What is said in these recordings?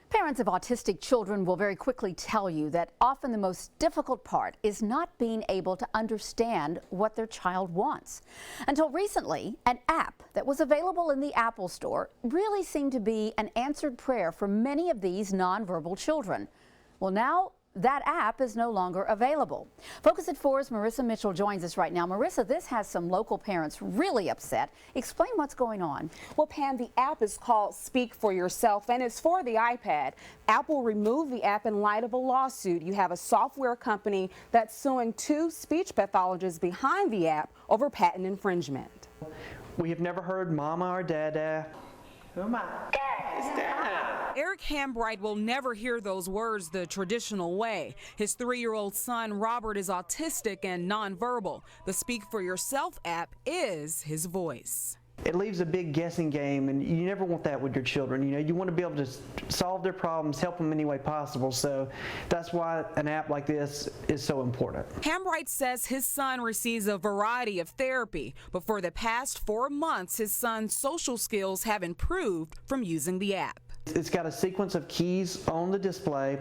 Parents of autistic children will very quickly tell you that often the most difficult part is not being able to understand what their child wants. Until recently, an app that was available in the Apple Store really seemed to be an answered prayer for many of these nonverbal children. Well, now that app is no longer available. Focus at 4's Marissa Mitchell joins us right now. Marissa, this has some local parents really upset. Explain what's going on. Well, Pam, the app is called Speak for Yourself, and it's for the iPad. Apple removed the app in light of a lawsuit. You have a software company that's suing 2 speech pathologists behind the app over patent infringement. We have never heard mama or dada. Who am I? Dad. It's Dad. Eric Hambright will never hear those words the traditional way. His 3-year-old son, Robert, is autistic and nonverbal. The Speak for Yourself app is his voice. It leaves a big guessing game, and you never want that with your children. You know, you want to be able to solve their problems, help them any way possible. So that's why an app like this is so important. Hambright says his son receives a variety of therapy, but for the past 4 months, his son's social skills have improved from using the app. It's got a sequence of keys on the display,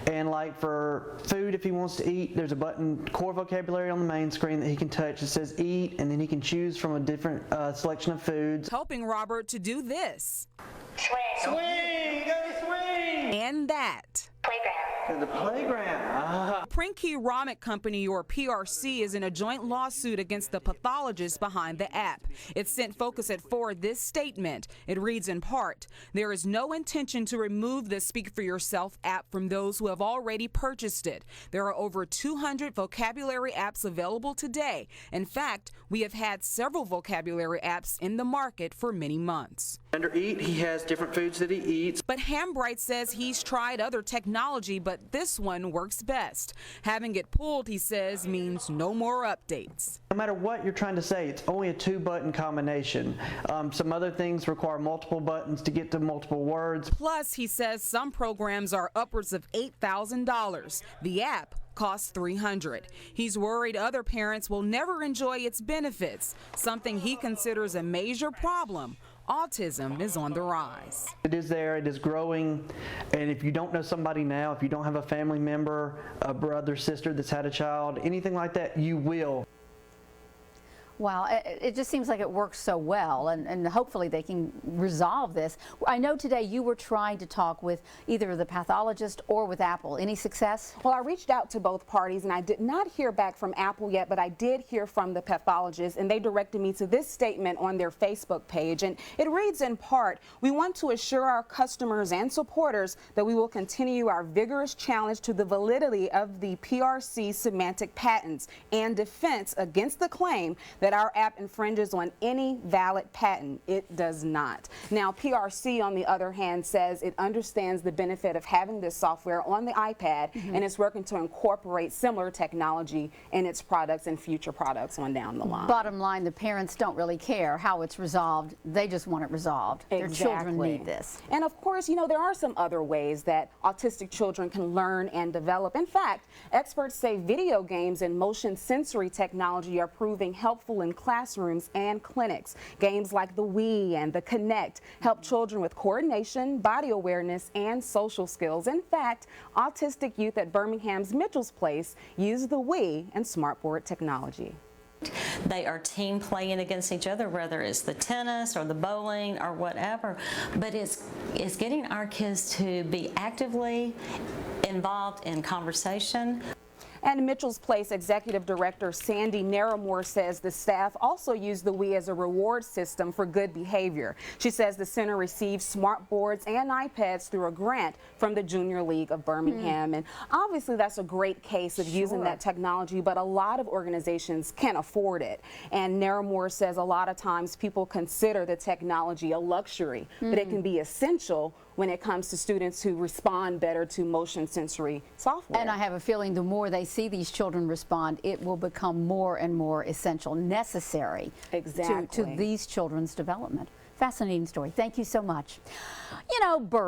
and like for food, if he wants to eat, there's a button, core vocabulary on the main screen that he can touch. It says eat, and then he can choose from a different selection of foods. Helping Robert to do this. Swing. Swing! Go swing! And that. Playground. And the playground. Prentke Romich Company, or PRC, is in a joint lawsuit against the pathologist behind the app. It sent Focus at 4 this statement. It reads in part, "There is no intention to remove the Speak for Yourself app from those who have already purchased it. There are over 200 vocabulary apps available today. In fact, we have had several vocabulary apps in the market for many months." Under eat, he has different foods that he eats. But Hambright says he's tried other technology, but this one works best. Having it pulled, he says, means no more updates. No matter what you're trying to say, it's only a 2-button combination. Some other things require multiple buttons to get to multiple words. Plus, he says some programs are upwards of $8,000. The app costs $300. He's worried other parents will never enjoy its benefits, something he considers a major problem. Autism is on the rise. It is there, it is growing, and if you don't know somebody now, if you don't have a family member, a brother, sister that's had a child, anything like that, you will. Wow, it just seems like it works so well, and hopefully they can resolve this. I know today you were trying to talk with either the pathologist or with Apple. Any success? Well, I reached out to both parties, and I did not hear back from Apple yet, but I did hear from the pathologist, and they directed me to this statement on their Facebook page. And it reads in part, "We want to assure our customers and supporters that we will continue our vigorous challenge to the validity of the PRC semantic patents and defense against the claim that our app infringes on any valid patent. It does not." Now, PRC, on the other hand, says it understands the benefit of having this software on the iPad, and it's working to incorporate similar technology in its products and future products on down the line. Bottom line, the parents don't really care how it's resolved. They just want it resolved. Exactly. Their children need this. And of course, you know, there are some other ways that autistic children can learn and develop. In fact, experts say video games and motion sensory technology are proving helpful in classrooms and clinics. Games like the Wii and the Kinect help children with coordination, body awareness, and social skills. In fact, autistic youth at Birmingham's Mitchell's Place use the Wii and smartboard technology. They are team playing against each other, whether it's the tennis or the bowling or whatever, but it's getting our kids to be actively involved in conversation. And Mitchell's Place Executive Director Sandy Narramore says the staff also use the Wii as a reward system for good behavior. She says the center receives smart boards and iPads through a grant from the Junior League of Birmingham. And obviously that's a great case of using that technology, but a lot of organizations can't afford it. And Narramore says a lot of times people consider the technology a luxury, but it can be essential when it comes to students who respond better to motion sensory software. And I have a feeling the more they see these children respond, it will become more and more essential, necessary to these children's development. Fascinating story. Thank you so much. You know, birds.